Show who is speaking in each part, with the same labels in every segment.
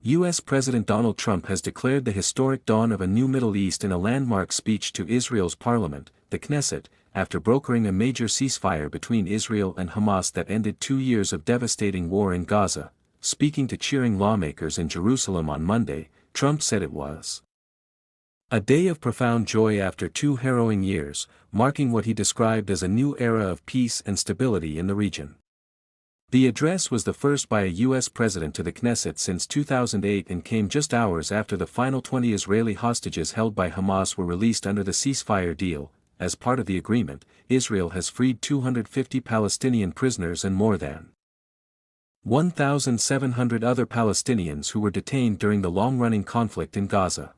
Speaker 1: U.S. President Donald Trump has declared the historic dawn of a new Middle East in a landmark speech to Israel's parliament, the Knesset, after brokering a major ceasefire between Israel and Hamas that ended 2 years of devastating war in Gaza. Speaking to cheering lawmakers in Jerusalem on Monday, Trump said it was a day of profound joy after 2 harrowing years, marking what he described as a new era of peace and stability in the region. The address was the first by a U.S. president to the Knesset since 2008 and came just hours after the final 20 Israeli hostages held by Hamas were released under the ceasefire deal. As part of the agreement, Israel has freed 250 Palestinian prisoners and more than 1,700 other Palestinians who were detained during the long-running conflict in Gaza.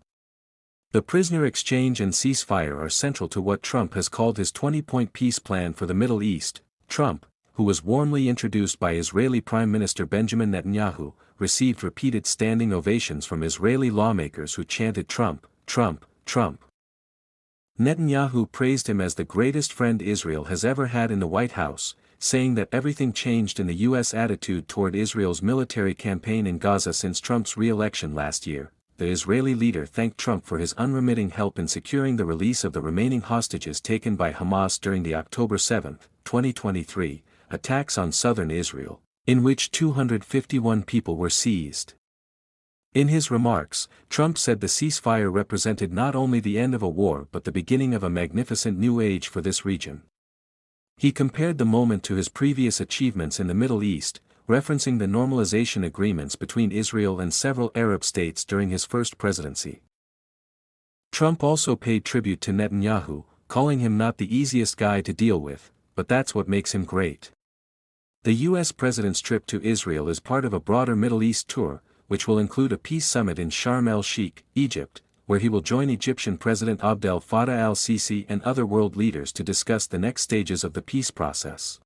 Speaker 1: The prisoner exchange and ceasefire are central to what Trump has called his 20-point peace plan for the Middle East. Trump, who was warmly introduced by Israeli Prime Minister Benjamin Netanyahu, received repeated standing ovations from Israeli lawmakers who chanted Trump, Trump, Trump. Netanyahu praised him as the greatest friend Israel has ever had in the White House, saying that everything changed in the U.S. attitude toward Israel's military campaign in Gaza since Trump's re-election last year. The Israeli leader thanked Trump for his unremitting help in securing the release of the remaining hostages taken by Hamas during the October 7, 2023, attacks on southern Israel, in which 251 people were seized. In his remarks, Trump said the ceasefire represented not only the end of a war but the beginning of a magnificent new age for this region. He compared the moment to his previous achievements in the Middle East, referencing the normalization agreements between Israel and several Arab states during his first presidency. Trump also paid tribute to Netanyahu, calling him not the easiest guy to deal with, but that's what makes him great. The U.S. president's trip to Israel is part of a broader Middle East tour, which will include a peace summit in Sharm el-Sheikh, Egypt, where he will join Egyptian President Abdel Fattah al-Sisi and other world leaders to discuss the next stages of the peace process.